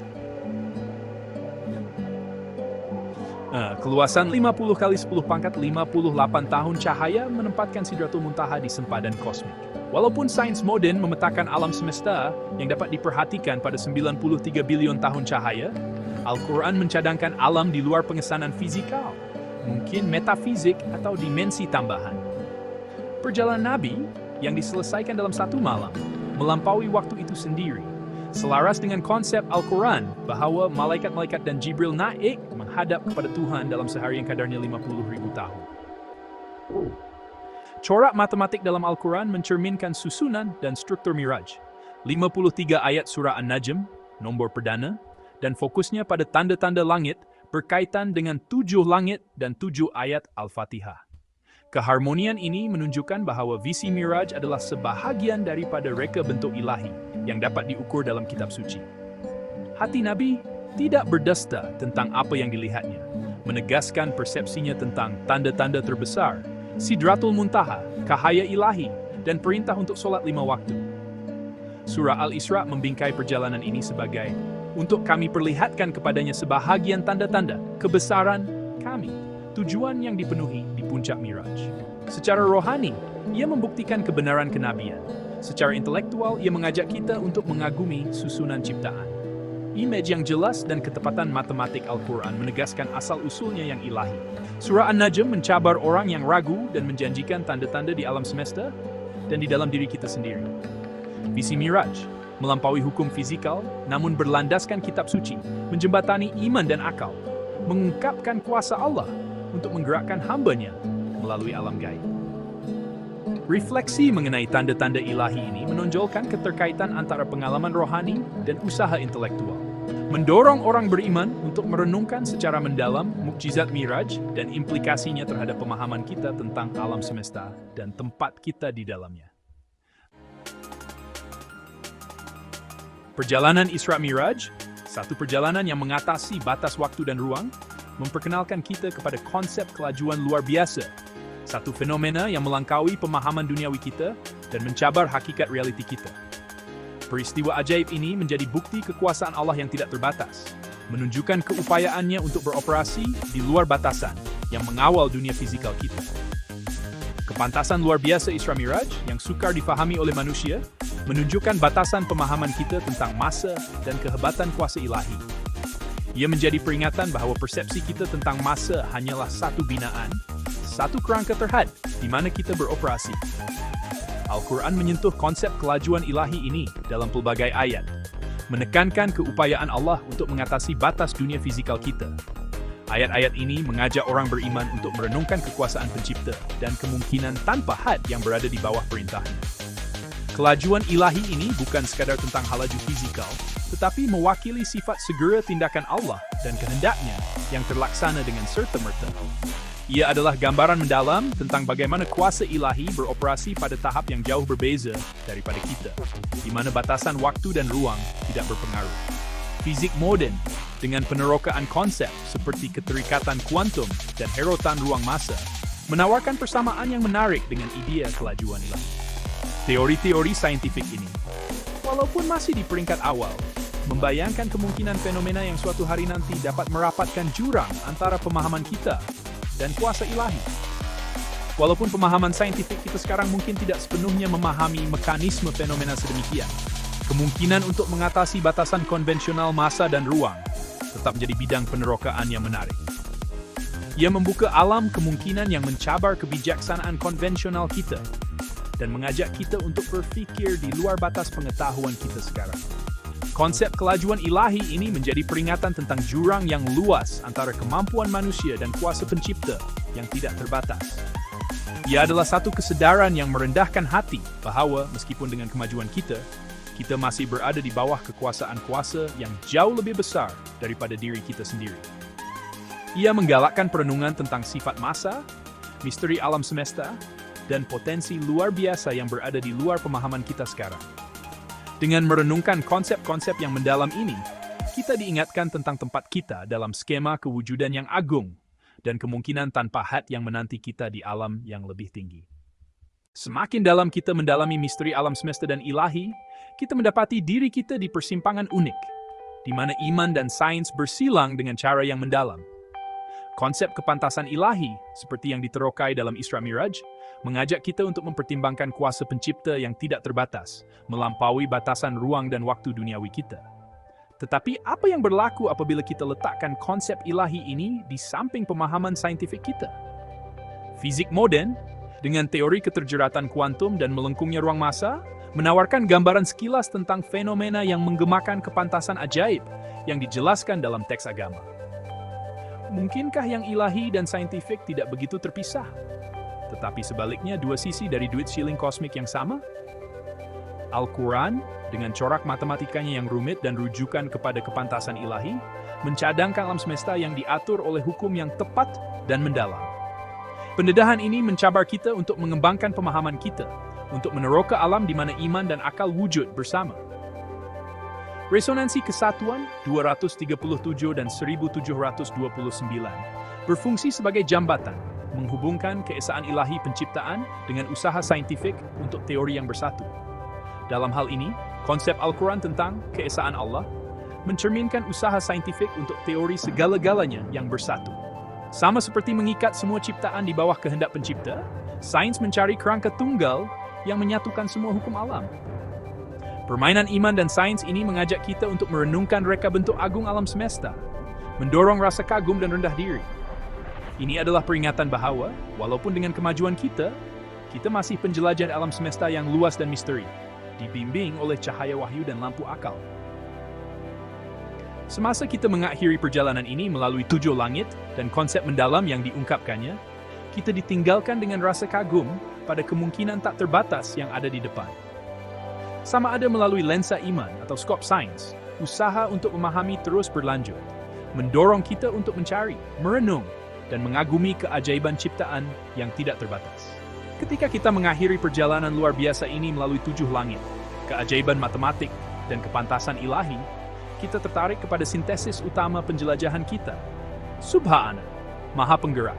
Keluasan 50 kali 10 pangkat 58 tahun cahaya menempatkan Sidratul Muntaha di sempadan kosmik. Walaupun sains modern memetakan alam semesta yang dapat diperhatikan pada 93 bilion tahun cahaya, Al-Quran mencadangkan alam di luar pengesanan fisikal, mungkin metafizik atau dimensi tambahan. Perjalanan Nabi yang diselesaikan dalam 1 malam melampaui waktu itu sendiri, selaras dengan konsep Al-Quran bahwa malaikat-malaikat dan Jibril naik menghadap kepada Tuhan dalam sehari yang kadarnya 50.000 tahun. Corak matematik dalam Al-Quran mencerminkan susunan dan struktur Miraj. 53 ayat surah An-Najm, nombor perdana, dan fokusnya pada tanda-tanda langit berkaitan dengan 7 langit dan 7 ayat Al-Fatihah. Keharmonian ini menunjukkan bahwa visi Miraj adalah sebahagian daripada reka bentuk ilahi yang dapat diukur dalam kitab suci. Hati Nabi tidak berdesta tentang apa yang dilihatnya, menegaskan persepsinya tentang tanda-tanda terbesar, Sidratul Muntaha, cahaya ilahi, dan perintah untuk sholat 5 waktu. Surah Al-Isra membingkai perjalanan ini sebagai untuk kami perlihatkan kepadanya sebahagian tanda-tanda kebesaran kami, tujuan yang dipenuhi di puncak Miraj. Secara rohani, ia membuktikan kebenaran kenabian. Secara intelektual, ia mengajak kita untuk mengagumi susunan ciptaan. Image yang jelas dan ketepatan matematik Al-Quran menegaskan asal-usulnya yang ilahi. Surah An-Najm mencabar orang yang ragu dan menjanjikan tanda-tanda di alam semesta dan di dalam diri kita sendiri. Visi Miraj melampaui hukum fisikal, namun berlandaskan kitab suci, menjembatani iman dan akal, mengungkapkan kuasa Allah untuk menggerakkan hamba-Nya melalui alam gaib. Refleksi mengenai tanda-tanda ilahi ini menonjolkan keterkaitan antara pengalaman rohani dan usaha intelektual, mendorong orang beriman untuk merenungkan secara mendalam mukjizat Miraj dan implikasinya terhadap pemahaman kita tentang alam semesta dan tempat kita di dalamnya. Perjalanan Isra Miraj, satu perjalanan yang mengatasi batas waktu dan ruang, memperkenalkan kita kepada konsep kelajuan luar biasa, satu fenomena yang melangkaui pemahaman duniawi kita dan mencabar hakikat realiti kita. Peristiwa ajaib ini menjadi bukti kekuasaan Allah yang tidak terbatas, menunjukkan keupayaannya untuk beroperasi di luar batasan yang mengawal dunia fisikal kita. Kepantasan luar biasa Isra Miraj yang sukar difahami oleh manusia menunjukkan batasan pemahaman kita tentang masa dan kehebatan kuasa ilahi. Ia menjadi peringatan bahwa persepsi kita tentang masa hanyalah satu binaan, satu kerangka terhad di mana kita beroperasi. Al-Quran menyentuh konsep kelajuan ilahi ini dalam pelbagai ayat, menekankan keupayaan Allah untuk mengatasi batas dunia fisikal kita. Ayat-ayat ini mengajak orang beriman untuk merenungkan kekuasaan pencipta dan kemungkinan tanpa had yang berada di bawah perintahnya. Kelajuan ilahi ini bukan sekadar tentang halaju fizikal, tetapi mewakili sifat segera tindakan Allah dan kehendaknya yang terlaksana dengan serta-merta. Ia adalah gambaran mendalam tentang bagaimana kuasa ilahi beroperasi pada tahap yang jauh berbeza daripada kita, di mana batasan waktu dan ruang tidak berpengaruh. Fizik moden dengan penerokaan konsep seperti keterikatan kuantum dan herotan ruang massa menawarkan persamaan yang menarik dengan idea kelajuan ilahi. Teori-teori saintifik ini, walaupun masih di peringkat awal, membayangkan kemungkinan fenomena yang suatu hari nanti dapat merapatkan jurang antara pemahaman kita dan kuasa ilahi. Walaupun pemahaman saintifik kita sekarang mungkin tidak sepenuhnya memahami mekanisme fenomena sedemikian, kemungkinan untuk mengatasi batasan konvensional massa dan ruang tetap menjadi bidang penerokaan yang menarik. Ia membuka alam kemungkinan yang mencabar kebijaksanaan konvensional kita dan mengajak kita untuk berpikir di luar batas pengetahuan kita sekarang. Konsep kelajuan ilahi ini menjadi peringatan tentang jurang yang luas antara kemampuan manusia dan kuasa pencipta yang tidak terbatas. Ia adalah satu kesedaran yang merendahkan hati bahwa meskipun dengan kemajuan kita masih berada di bawah kekuasaan kuasa yang jauh lebih besar daripada diri kita sendiri. Ia menggalakkan perenungan tentang sifat massa, misteri alam semesta, dan potensi luar biasa yang berada di luar pemahaman kita sekarang. Dengan merenungkan konsep-konsep yang mendalam ini, kita diingatkan tentang tempat kita dalam skema kewujudan yang agung dan kemungkinan tanpa had yang menanti kita di alam yang lebih tinggi. Semakin dalam kita mendalami misteri alam semesta dan ilahi, kita mendapati diri kita di persimpangan unik, di mana iman dan sains bersilang dengan cara yang mendalam. Konsep kepantasan ilahi, seperti yang diterokai dalam Isra Miraj, mengajak kita untuk mempertimbangkan kuasa pencipta yang tidak terbatas, melampaui batasan ruang dan waktu duniawi kita. Tetapi apa yang berlaku apabila kita letakkan konsep ilahi ini di samping pemahaman saintifik kita? Fizik moden, dengan teori keterjeratan kuantum dan melengkungnya ruang massa, menawarkan gambaran sekilas tentang fenomena yang menggemakan kepantasan ajaib yang dijelaskan dalam teks agama. Mungkinkah yang ilahi dan saintifik tidak begitu terpisah? Tetapi sebaliknya dua sisi dari duit shilling kosmik yang sama? Al-Quran, dengan corak matematikanya yang rumit dan rujukan kepada kepantasan ilahi, mencadangkan alam semesta yang diatur oleh hukum yang tepat dan mendalam. Pendedahan ini mencabar kita untuk mengembangkan pemahaman kita, untuk meneroka alam di mana iman dan akal wujud bersama. Resonansi kesatuan 237 dan 1729 berfungsi sebagai jambatan, menghubungkan keesaan ilahi penciptaan dengan usaha saintifik untuk teori yang bersatu. Dalam hal ini, konsep Al-Quran tentang keesaan Allah mencerminkan usaha saintifik untuk teori segala-galanya yang bersatu. Sama seperti mengikat semua ciptaan di bawah kehendak pencipta, sains mencari kerangka tunggal yang menyatukan semua hukum alam. Permainan iman dan sains ini mengajak kita untuk merenungkan reka bentuk agung alam semesta, mendorong rasa kagum dan rendah diri. Ini adalah peringatan bahwa, walaupun dengan kemajuan kita masih penjelajah alam semesta yang luas dan misteri, dibimbing oleh cahaya wahyu dan lampu akal. Semasa kita mengakhiri perjalanan ini melalui 7 langit dan konsep mendalam yang diungkapkannya, kita ditinggalkan dengan rasa kagum pada kemungkinan tak terbatas yang ada di depan. Sama ada melalui lensa iman atau skop sains, usaha untuk memahami terus berlanjut, mendorong kita untuk mencari, merenung, dan mengagumi keajaiban ciptaan yang tidak terbatas. Ketika kita mengakhiri perjalanan luar biasa ini melalui 7 langit, keajaiban matematik, dan kepantasan ilahi, kita tertarik kepada sintesis utama penjelajahan kita, Subhana, Maha Penggerak.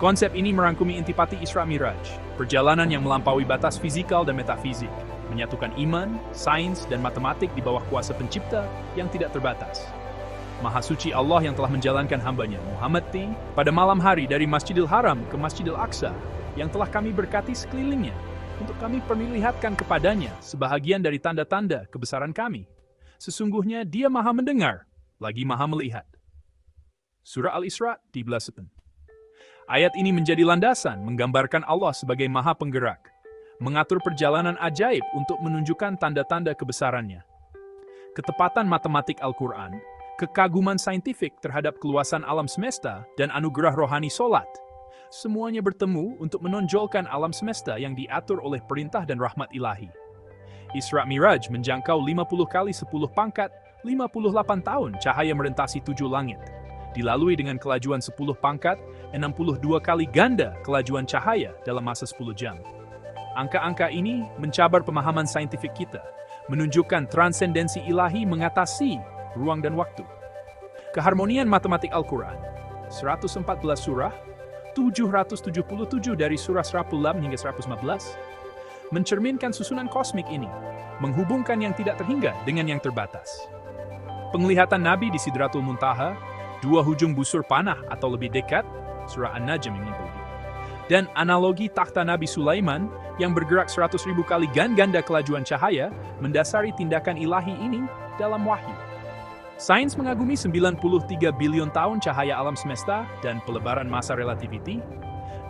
Konsep ini merangkumi intipati Isra Miraj, perjalanan yang melampaui batas fisikal dan metafisik, menyatukan iman, sains, dan matematik di bawah kuasa pencipta yang tidak terbatas. Maha suci Allah yang telah menjalankan hambanya, Muhammad T, pada malam hari dari Masjidil Haram ke Masjidil Aqsa, yang telah kami berkati sekelilingnya, untuk kami perlihatkan kepadanya sebahagian dari tanda-tanda kebesaran kami. Sesungguhnya dia maha mendengar, lagi maha melihat. Surah Al-Isra 13. Ayat ini menjadi landasan menggambarkan Allah sebagai maha penggerak, mengatur perjalanan ajaib untuk menunjukkan tanda-tanda kebesarannya. Ketepatan matematik Al-Quran, kekaguman saintifik terhadap keluasan alam semesta, dan anugerah rohani solat. Semuanya bertemu untuk menonjolkan alam semesta yang diatur oleh perintah dan rahmat ilahi. Isra Miraj menjangkau 50 kali 10 pangkat, 58 tahun cahaya merentasi 7 langit. Dilalui dengan kelajuan 10 pangkat, 62 kali ganda kelajuan cahaya dalam masa 10 jam. Angka-angka ini mencabar pemahaman saintifik kita, menunjukkan transendensi ilahi mengatasi ruang dan waktu. Keharmonian matematik Al-Quran, 114 surah, 777 dari surah 100 hingga 115, mencerminkan susunan kosmik ini, menghubungkan yang tidak terhingga dengan yang terbatas. Penglihatan Nabi di Sidratul Muntaha, 2 hujung busur panah atau lebih dekat, surah An-Najm ini. Dan analogi takhta Nabi Sulaiman yang bergerak 100.000 kali ganda kelajuan cahaya mendasari tindakan ilahi ini dalam wahyu. Sains mengagumi 93 bilion tahun cahaya alam semesta dan pelebaran masa relativity,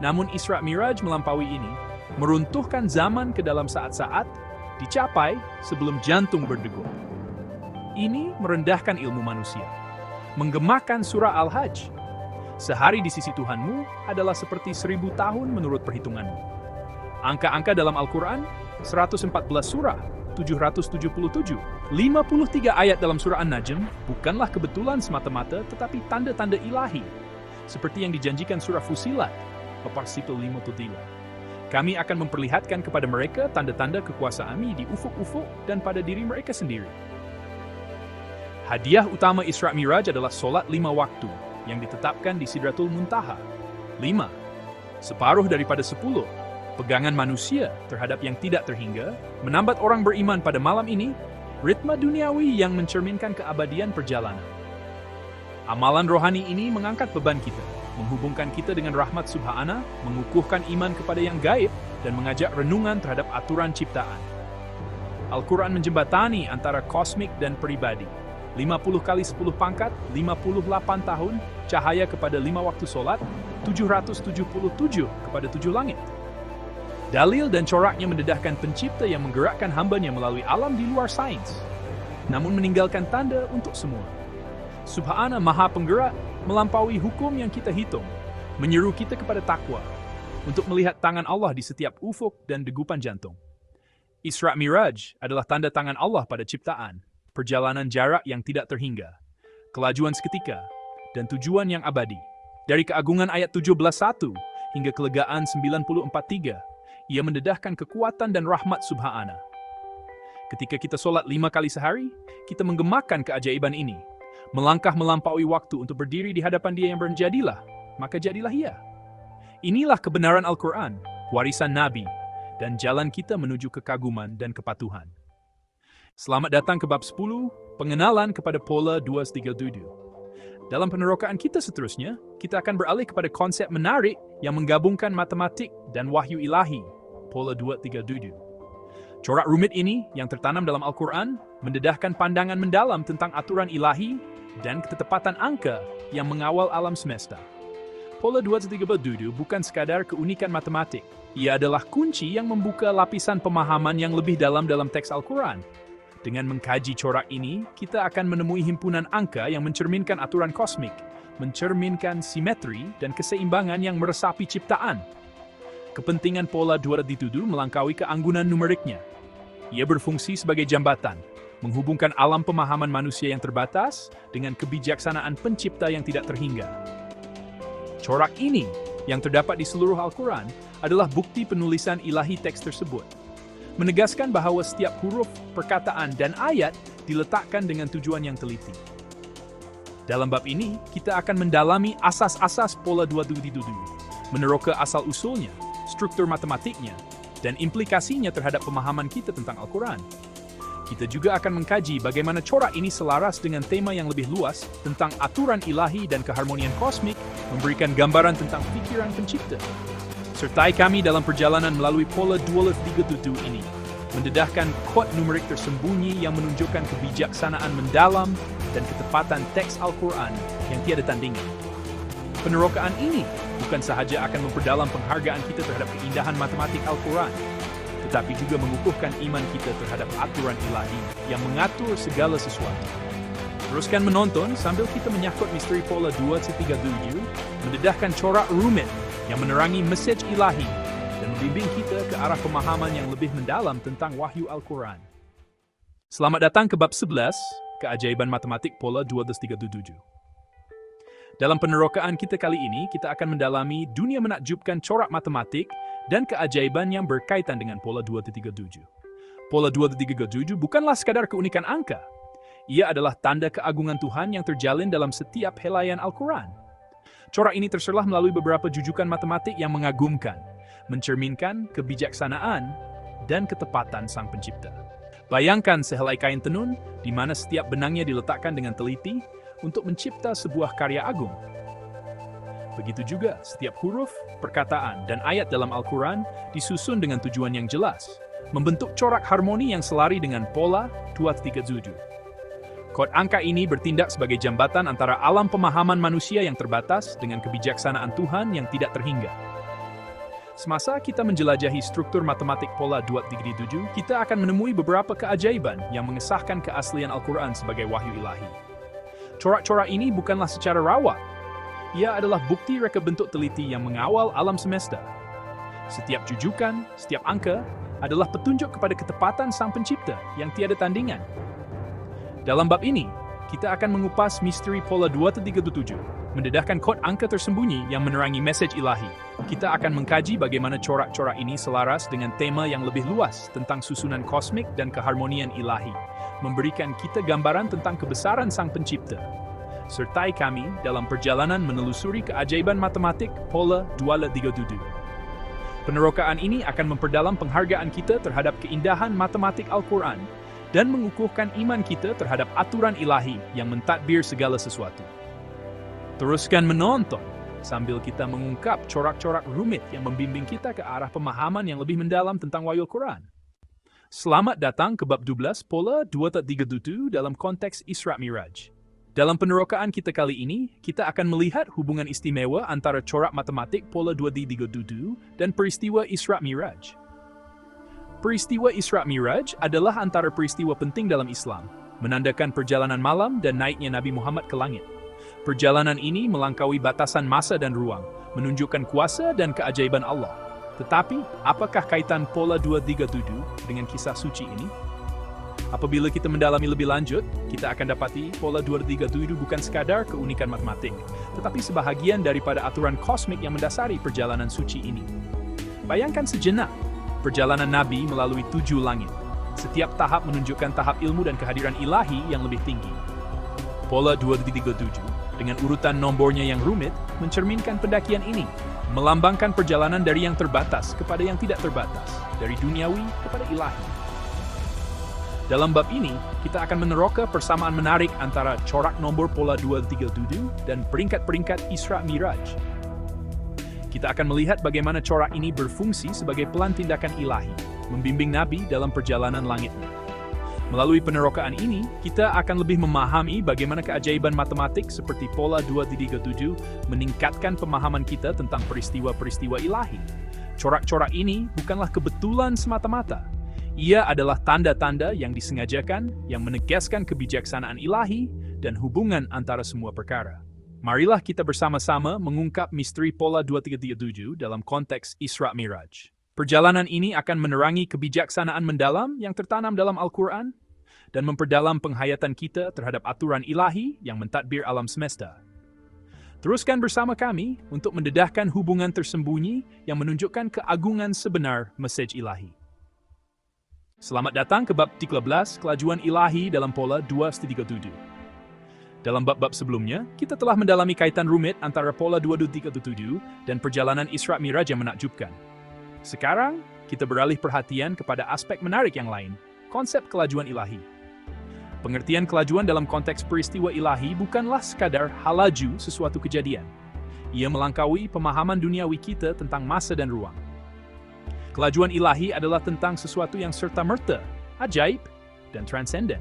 namun Isra Miraj melampaui ini, meruntuhkan zaman ke dalam saat-saat, dicapai sebelum jantung berdegup. Ini merendahkan ilmu manusia, menggemakan surah Al-Hajj. Sehari di sisi Tuhanmu adalah seperti 1000 tahun menurut perhitunganmu. Angka-angka dalam Al-Quran, 114 surah, 777, 53 ayat dalam surah An-Najm bukanlah kebetulan semata-mata tetapi tanda-tanda ilahi, seperti yang dijanjikan surah Fusilat, Aparsipil 53. Kami akan memperlihatkan kepada mereka tanda-tanda kekuasaan di ufuk-ufuk dan pada diri mereka sendiri. Hadiah utama Isra Miraj adalah solat 5 waktu yang ditetapkan di Sidratul Muntaha. 5. Separuh daripada 10. Pegangan manusia terhadap yang tidak terhingga, menambat orang beriman pada malam ini, ritme duniawi yang mencerminkan keabadian perjalanan. Amalan rohani ini mengangkat beban kita, menghubungkan kita dengan rahmat Subhana, mengukuhkan iman kepada yang gaib, dan mengajak renungan terhadap aturan ciptaan. Al-Quran menjembatani antara kosmik dan pribadi. 50 kali 10 pangkat, 58 tahun, cahaya kepada 5 waktu solat, 777 kepada 7 langit. Dalil dan coraknya mendedahkan pencipta yang menggerakkan hambanya melalui alam di luar sains, namun meninggalkan tanda untuk semua. Subhana Maha Penggerak melampaui hukum yang kita hitung, menyeru kita kepada takwa, untuk melihat tangan Allah di setiap ufuk dan degupan jantung. Isra Miraj adalah tanda tangan Allah pada ciptaan, perjalanan jarak yang tidak terhingga, kelajuan seketika, dan tujuan yang abadi. Dari keagungan ayat 17.1 hingga kelegaan 94.3, ia mendedahkan kekuatan dan rahmat Subhana. Ketika kita solat 5 kali sehari, kita menggemakan keajaiban ini, melangkah melampaui waktu untuk berdiri di hadapan Dia yang berjadilah, maka jadilah Ia. Inilah kebenaran Al-Quran, warisan Nabi, dan jalan kita menuju kekaguman dan kepatuhan. Selamat datang ke bab 10, pengenalan kepada pola 237. Dalam penerokaan kita seterusnya, kita akan beralih kepada konsep menarik yang menggabungkan matematik dan wahyu ilahi, pola 237. Corak rumit ini yang tertanam dalam Al-Quran mendedahkan pandangan mendalam tentang aturan ilahi dan ketepatan angka yang mengawal alam semesta. Pola 237 bukan sekadar keunikan matematik, ia adalah kunci yang membuka lapisan pemahaman yang lebih dalam teks Al-Quran. Dengan mengkaji corak ini, kita akan menemui himpunan angka yang mencerminkan aturan kosmik, mencerminkan simetri dan keseimbangan yang meresapi ciptaan. Kepentingan pola 237 melangkaui keanggunan numeriknya. Ia berfungsi sebagai jambatan, menghubungkan alam pemahaman manusia yang terbatas dengan kebijaksanaan pencipta yang tidak terhingga. Corak ini, yang terdapat di seluruh Al-Quran, adalah bukti penulisan ilahi teks tersebut, menegaskan bahwa setiap huruf, perkataan, dan ayat diletakkan dengan tujuan yang teliti. Dalam bab ini, kita akan mendalami asas-asas pola 237, meneroka asal-usulnya, struktur matematiknya, dan implikasinya terhadap pemahaman kita tentang Al-Quran. Kita juga akan mengkaji bagaimana corak ini selaras dengan tema yang lebih luas tentang aturan ilahi dan keharmonian kosmik, memberikan gambaran tentang pikiran pencipta. Sertai kami dalam perjalanan melalui pola 237 ini, mendedahkan kod numerik tersembunyi yang menunjukkan kebijaksanaan mendalam dan ketepatan teks Al-Quran yang tiada tandingan. Penerokaan ini bukan sahaja akan memperdalam penghargaan kita terhadap keindahan matematik Al-Quran, tetapi juga mengukuhkan iman kita terhadap aturan ilahi yang mengatur segala sesuatu. Teruskan menonton sambil kita menyangkut misteri pola 2-3-7, mendedahkan corak rumit yang menerangi mesej ilahi dan membimbing kita ke arah pemahaman yang lebih mendalam tentang wahyu Al-Quran. Selamat datang ke bab 11, keajaiban matematik pola 2-3-7. Dalam penerokaan kita kali ini, kita akan mendalami dunia menakjubkan corak matematik dan keajaiban yang berkaitan dengan pola 2-3-7. Pola 2-3-7 bukanlah sekadar keunikan angka. Ia adalah tanda keagungan Tuhan yang terjalin dalam setiap helaian Al-Quran. Corak ini terserlah melalui beberapa jujukan matematik yang mengagumkan, mencerminkan kebijaksanaan dan ketepatan Sang Pencipta. Bayangkan sehelai kain tenun, di mana setiap benangnya diletakkan dengan teliti untuk mencipta sebuah karya agung. Begitu juga, setiap huruf, perkataan, dan ayat dalam Al-Quran disusun dengan tujuan yang jelas, membentuk corak harmoni yang selari dengan pola 2-3-7. Kod angka ini bertindak sebagai jambatan antara alam pemahaman manusia yang terbatas dengan kebijaksanaan Tuhan yang tidak terhingga. Semasa kita menjelajahi struktur matematik pola 2-3-7, kita akan menemui beberapa keajaiban yang mengesahkan keaslian Al-Quran sebagai wahyu ilahi. Corak-corak ini bukanlah secara rawat. Ia adalah bukti reka bentuk teliti yang mengawal alam semesta. Setiap jujukan, setiap angka adalah petunjuk kepada ketepatan Sang Pencipta yang tiada tandingan. Dalam bab ini, kita akan mengupas misteri pola 2-3-7, mendedahkan kod angka tersembunyi yang menerangi mesej ilahi. Kita akan mengkaji bagaimana corak-corak ini selaras dengan tema yang lebih luas tentang susunan kosmik dan keharmonian ilahi, memberikan kita gambaran tentang kebesaran Sang Pencipta. Sertai kami dalam perjalanan menelusuri keajaiban matematik pola 2-3-7. Penerokaan ini akan memperdalam penghargaan kita terhadap keindahan matematik Al-Quran dan mengukuhkan iman kita terhadap aturan ilahi yang mentadbir segala sesuatu. Teruskan menonton sambil kita mengungkap corak-corak rumit yang membimbing kita ke arah pemahaman yang lebih mendalam tentang wahyu Al-Quran. Selamat datang ke bab 12 pola 2-3-7 dalam konteks Isra Miraj. Dalam penerokaan kita kali ini, kita akan melihat hubungan istimewa antara corak matematik pola 2-3-7 dan peristiwa Isra Miraj. Peristiwa Isra Miraj adalah antara peristiwa penting dalam Islam, menandakan perjalanan malam dan naiknya Nabi Muhammad ke langit. Perjalanan ini melangkaui batasan masa dan ruang, menunjukkan kuasa dan keajaiban Allah. Tetapi, apakah kaitan pola 2-3-7 dengan kisah suci ini? Apabila kita mendalami lebih lanjut, kita akan dapati pola 2-3-7 bukan sekadar keunikan matematik, tetapi sebahagian daripada aturan kosmik yang mendasari perjalanan suci ini. Bayangkan sejenak, perjalanan Nabi melalui 7 langit. Setiap tahap menunjukkan tahap ilmu dan kehadiran ilahi yang lebih tinggi. Pola 2-3-7, dengan urutan nombornya yang rumit, mencerminkan pendakian ini, melambangkan perjalanan dari yang terbatas kepada yang tidak terbatas, dari duniawi kepada ilahi. Dalam bab ini, kita akan meneroka persamaan menarik antara corak nombor pola 2-3-7 dan peringkat-peringkat Isra Miraj. Kita akan melihat bagaimana corak ini berfungsi sebagai pelan tindakan ilahi, membimbing Nabi dalam perjalanan langitnya. Melalui penerokaan ini, kita akan lebih memahami bagaimana keajaiban matematik seperti pola 2-3-7 meningkatkan pemahaman kita tentang peristiwa-peristiwa ilahi. Corak-corak ini bukanlah kebetulan semata-mata. Ia adalah tanda-tanda yang disengajakan yang menegaskan kebijaksanaan ilahi dan hubungan antara semua perkara. Marilah kita bersama-sama mengungkap misteri pola 2-3-7 dalam konteks Isra Miraj. Perjalanan ini akan menerangi kebijaksanaan mendalam yang tertanam dalam Al-Quran dan memperdalam penghayatan kita terhadap aturan ilahi yang mentadbir alam semesta. Teruskan bersama kami untuk mendedahkan hubungan tersembunyi yang menunjukkan keagungan sebenar mesej ilahi. Selamat datang ke bab 13, kelajuan ilahi dalam pola 2-3-7. Dalam bab-bab sebelumnya, kita telah mendalami kaitan rumit antara pola 2-3-7 dan perjalanan Isra Miraj yang menakjubkan. Sekarang, kita beralih perhatian kepada aspek menarik yang lain, konsep kelajuan ilahi. Pengertian kelajuan dalam konteks peristiwa ilahi bukanlah sekadar halaju sesuatu kejadian. Ia melangkaui pemahaman duniawi kita tentang masa dan ruang. Kelajuan ilahi adalah tentang sesuatu yang serta-merta, ajaib, dan transenden.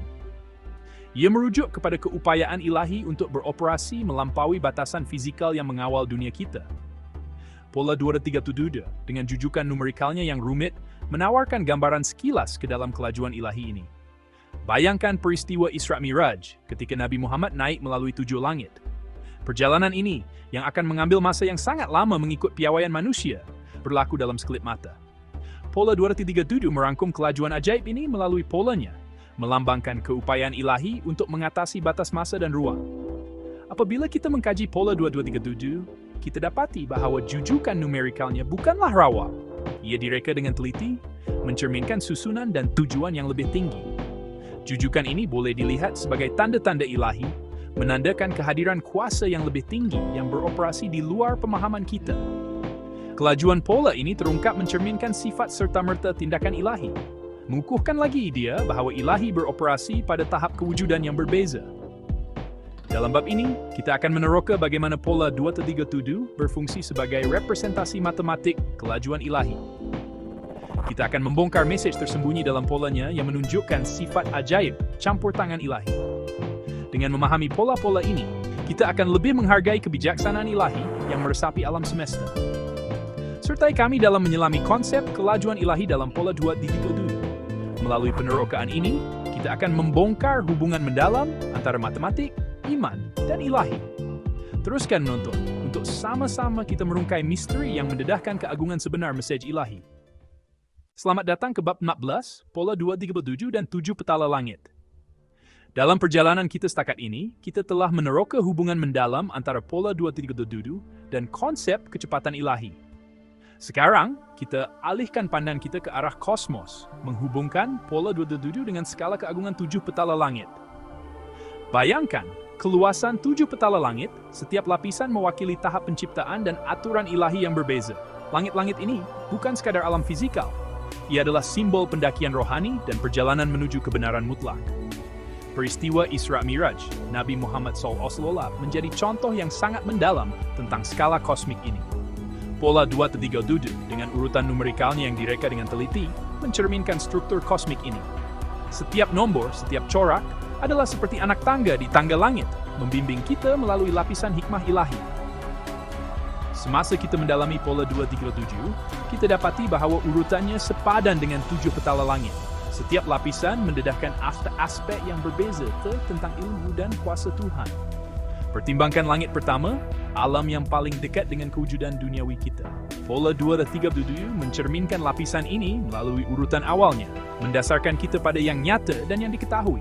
Ia merujuk kepada keupayaan ilahi untuk beroperasi melampaui batasan fizikal yang mengawal dunia kita. Pola 2-3-7 dengan jujukan numerikalnya yang rumit menawarkan gambaran sekilas ke dalam kelajuan ilahi ini. Bayangkan peristiwa Isra Miraj ketika Nabi Muhammad naik melalui 7 langit. Perjalanan ini, yang akan mengambil masa yang sangat lama mengikut piawaian manusia, berlaku dalam sekelip mata. Pola 2.37 merangkum kelajuan ajaib ini melalui polanya, melambangkan keupayaan ilahi untuk mengatasi batas masa dan ruang. Apabila kita mengkaji pola 2237, kita dapati bahwa jujukan numerikalnya bukanlah rawa. Ia direka dengan teliti, mencerminkan susunan dan tujuan yang lebih tinggi. Jujukan ini boleh dilihat sebagai tanda-tanda ilahi, menandakan kehadiran kuasa yang lebih tinggi yang beroperasi di luar pemahaman kita. Kelajuan pola ini terungkap mencerminkan sifat serta-merta tindakan ilahi, mengukuhkan lagi idea bahwa ilahi beroperasi pada tahap kewujudan yang berbeza. Dalam bab ini, kita akan meneroka bagaimana pola 237 berfungsi sebagai representasi matematik kelajuan ilahi. Kita akan membongkar mesej tersembunyi dalam polanya yang menunjukkan sifat ajaib campur tangan ilahi. Dengan memahami pola-pola ini, kita akan lebih menghargai kebijaksanaan ilahi yang meresapi alam semesta. Sertai kami dalam menyelami konsep kelajuan ilahi dalam pola 2.37. Melalui penerokaan ini, kita akan membongkar hubungan mendalam antara matematik, iman, dan ilahi. Teruskan menonton untuk sama-sama kita merungkai misteri yang mendedahkan keagungan sebenar mesej ilahi. Selamat datang ke bab 14, pola 2.37 dan 7 petala langit. Dalam perjalanan kita setakat ini, kita telah meneroka hubungan mendalam antara pola 2.37 dan konsep kecepatan ilahi. Sekarang, kita alihkan pandangan kita ke arah kosmos, menghubungkan pola 2.37 dengan skala keagungan 7 petala langit. Bayangkan, keluasan 7 petala langit, setiap lapisan mewakili tahap penciptaan dan aturan ilahi yang berbeza. Langit-langit ini bukan sekadar alam fisikal. Ia adalah simbol pendakian rohani dan perjalanan menuju kebenaran mutlak. Peristiwa Isra Miraj, Nabi Muhammad SAW menjadi contoh yang sangat mendalam tentang skala kosmik ini. Pola 2.37 dengan urutan numerikalnya yang direka dengan teliti mencerminkan struktur kosmik ini. Setiap nombor, setiap corak, adalah seperti anak tangga di tangga langit, membimbing kita melalui lapisan hikmah ilahi. Semasa kita mendalami pola 2.37, kita dapati bahwa urutannya sepadan dengan 7 petala langit. Setiap lapisan mendedahkan aspek yang berbeza tentang ilmu dan kuasa Tuhan. Pertimbangkan langit pertama, alam yang paling dekat dengan kewujudan duniawi kita. Pola 2.37 mencerminkan lapisan ini melalui urutan awalnya, mendasarkan kita pada yang nyata dan yang diketahui.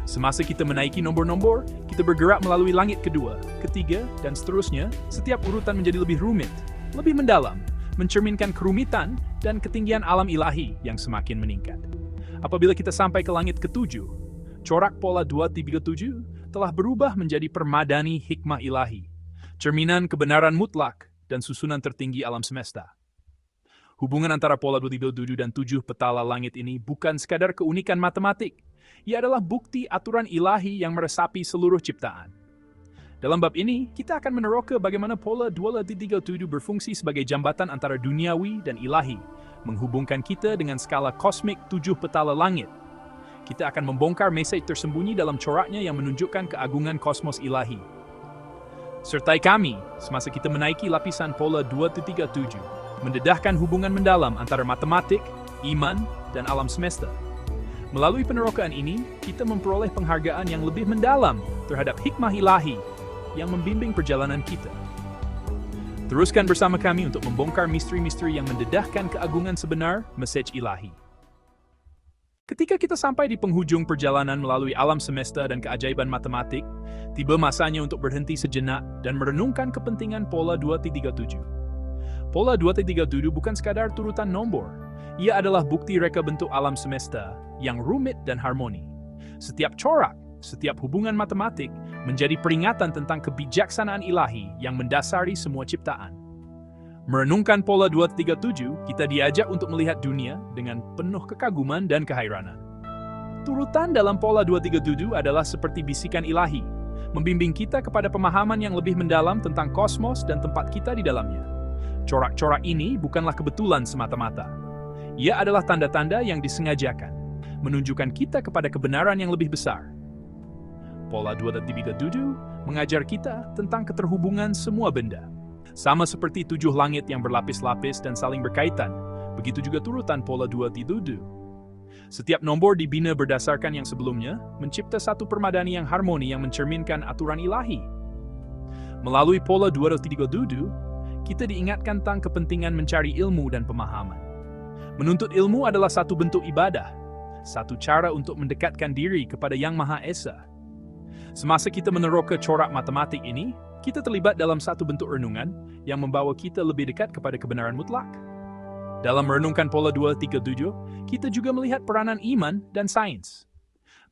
Semasa kita menaiki nombor-nombor, kita bergerak melalui langit kedua, ketiga, dan seterusnya. Setiap urutan menjadi lebih rumit, lebih mendalam, mencerminkan kerumitan dan ketinggian alam ilahi yang semakin meningkat. Apabila kita sampai ke langit ketujuh, corak pola 2.37 telah berubah menjadi permadani hikmah ilahi, cerminan kebenaran mutlak dan susunan tertinggi alam semesta. Hubungan antara pola 2.37 dan 7 petala langit ini bukan sekadar keunikan matematik. Ia adalah bukti aturan ilahi yang meresapi seluruh ciptaan. Dalam bab ini, kita akan meneroka bagaimana pola 2.37 berfungsi sebagai jambatan antara duniawi dan ilahi, menghubungkan kita dengan skala kosmik 7 petala langit. Kita akan membongkar mesej tersembunyi dalam coraknya yang menunjukkan keagungan kosmos ilahi. Sertai kami semasa kita menaiki lapisan pola 2.37, mendedahkan hubungan mendalam antara matematik, iman, dan alam semesta. Melalui penerokaan ini, kita memperoleh penghargaan yang lebih mendalam terhadap hikmah ilahi yang membimbing perjalanan kita. Teruskan bersama kami untuk membongkar misteri-misteri yang mendedahkan keagungan sebenar mesej ilahi. Ketika kita sampai di penghujung perjalanan melalui alam semesta dan keajaiban matematik, tiba masanya untuk berhenti sejenak dan merenungkan kepentingan pola 2.37. Pola 2.37 bukan sekadar turutan nombor. Ia adalah bukti reka bentuk alam semesta yang rumit dan harmoni. Setiap corak, setiap hubungan matematik menjadi peringatan tentang kebijaksanaan ilahi yang mendasari semua ciptaan. Merenungkan pola 2.37, kita diajak untuk melihat dunia dengan penuh kekaguman dan kehairanan. Turutan dalam pola 2.37 adalah seperti bisikan ilahi, membimbing kita kepada pemahaman yang lebih mendalam tentang kosmos dan tempat kita di dalamnya. Corak-corak ini bukanlah kebetulan semata-mata. Ia adalah tanda-tanda yang disengajakan, menunjukkan kita kepada kebenaran yang lebih besar. Pola 2.37 mengajar kita tentang keterhubungan semua benda. Sama seperti 7 langit yang berlapis-lapis dan saling berkaitan, begitu juga turutan pola 2.37. Setiap nombor dibina berdasarkan yang sebelumnya, mencipta satu permadani yang harmoni yang mencerminkan aturan ilahi. Melalui pola 237, kita diingatkan tentang kepentingan mencari ilmu dan pemahaman. Menuntut ilmu adalah satu bentuk ibadah, satu cara untuk mendekatkan diri kepada Yang Maha Esa. Semasa kita meneroka corak matematik ini, kita terlibat dalam satu bentuk renungan yang membawa kita lebih dekat kepada kebenaran mutlak. Dalam merenungkan pola 237, kita juga melihat peranan iman dan sains.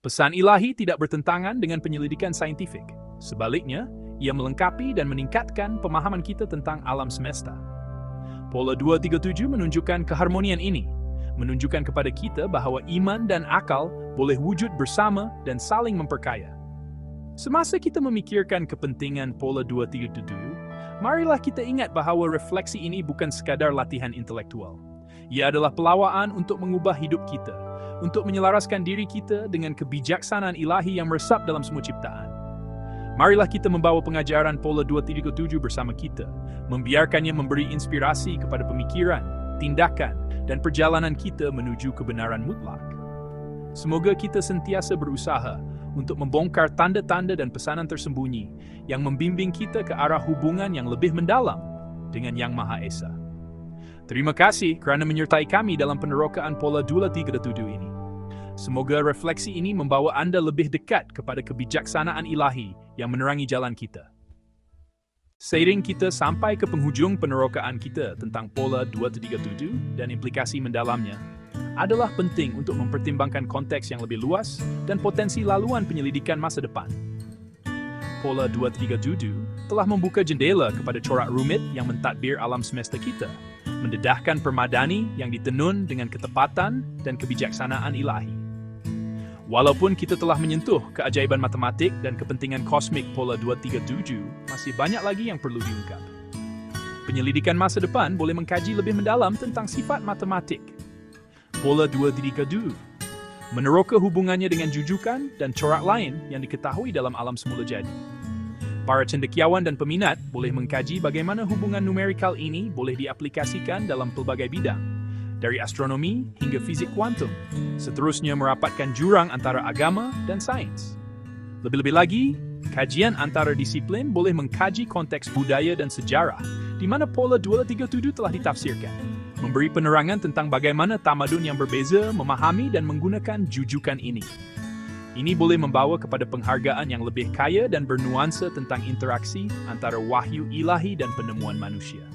Pesan ilahi tidak bertentangan dengan penyelidikan saintifik. Sebaliknya, ia melengkapi dan meningkatkan pemahaman kita tentang alam semesta. Pola 237 menunjukkan keharmonian ini, menunjukkan kepada kita bahwa iman dan akal boleh wujud bersama dan saling memperkaya. Semasa kita memikirkan kepentingan pola 237, marilah kita ingat bahwa refleksi ini bukan sekadar latihan intelektual. Ia adalah pelawaan untuk mengubah hidup kita, untuk menyelaraskan diri kita dengan kebijaksanaan ilahi yang meresap dalam semua ciptaan. Marilah kita membawa pengajaran pola 237 bersama kita, membiarkannya memberi inspirasi kepada pemikiran, tindakan, dan perjalanan kita menuju kebenaran mutlak. Semoga kita sentiasa berusaha untuk membongkar tanda-tanda dan pesanan tersembunyi yang membimbing kita ke arah hubungan yang lebih mendalam dengan Yang Maha Esa. Terima kasih kerana menyertai kami dalam penerokaan pola 237 ini. Semoga refleksi ini membawa Anda lebih dekat kepada kebijaksanaan ilahi yang menerangi jalan kita. Seiring kita sampai ke penghujung penerokaan kita tentang pola 237 dan implikasi mendalamnya, adalah penting untuk mempertimbangkan konteks yang lebih luas dan potensi laluan penyelidikan masa depan. Pola 237 telah membuka jendela kepada corak rumit yang mentadbir alam semesta kita, mendedahkan permadani yang ditenun dengan ketepatan dan kebijaksanaan ilahi. Walaupun kita telah menyentuh keajaiban matematik dan kepentingan kosmik pola 237, masih banyak lagi yang perlu diungkap. Penyelidikan masa depan boleh mengkaji lebih mendalam tentang sifat matematik. Pola 237 meneroka hubungannya dengan jujukan dan corak lain yang diketahui dalam alam semula jadi. Para cendekiawan dan peminat boleh mengkaji bagaimana hubungan numerikal ini boleh diaplikasikan dalam pelbagai bidang, dari astronomi hingga fisik kuantum, seterusnya merapatkan jurang antara agama dan sains. Lebih-lebih lagi, kajian antara disiplin boleh mengkaji konteks budaya dan sejarah, di mana pola 237 telah ditafsirkan, memberi penerangan tentang bagaimana tamadun yang berbeza memahami dan menggunakan jujukan ini. Ini boleh membawa kepada penghargaan yang lebih kaya dan bernuansa tentang interaksi antara wahyu ilahi dan penemuan manusia.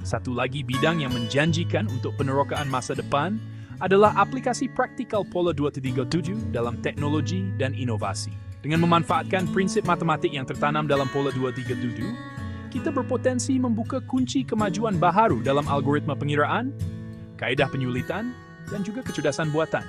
Satu lagi bidang yang menjanjikan untuk penerokaan masa depan adalah aplikasi praktikal pola 237 dalam teknologi dan inovasi. Dengan memanfaatkan prinsip matematik yang tertanam dalam pola 237, kita berpotensi membuka kunci kemajuan baharu dalam algoritma pengiraan, kaedah penyulitan, dan juga kecerdasan buatan.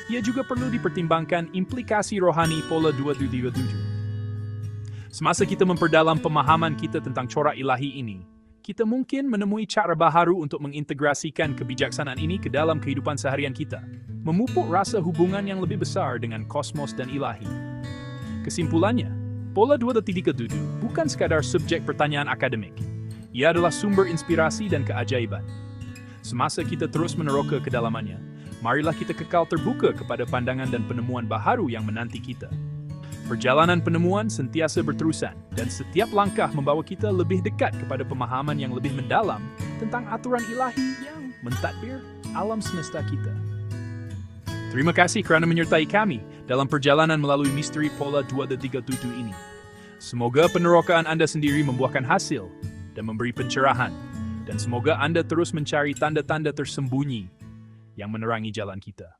Ia juga perlu dipertimbangkan implikasi rohani pola 237. Semasa kita memperdalam pemahaman kita tentang corak ilahi ini, kita mungkin menemui cara baharu untuk mengintegrasikan kebijaksanaan ini ke dalam kehidupan seharian kita, memupuk rasa hubungan yang lebih besar dengan kosmos dan ilahi. Kesimpulannya, pola 237 bukan sekadar subjek pertanyaan akademik. Ia adalah sumber inspirasi dan keajaiban. Semasa kita terus meneroka kedalamannya, marilah kita kekal terbuka kepada pandangan dan penemuan baharu yang menanti kita. Perjalanan penemuan sentiasa berterusan, dan setiap langkah membawa kita lebih dekat kepada pemahaman yang lebih mendalam tentang aturan ilahi yang mentadbir alam semesta kita. Terima kasih kerana menyertai kami dalam perjalanan melalui misteri pola 237 ini. Semoga penerokaan Anda sendiri membuahkan hasil dan memberi pencerahan, dan semoga Anda terus mencari tanda-tanda tersembunyi yang menerangi jalan kita.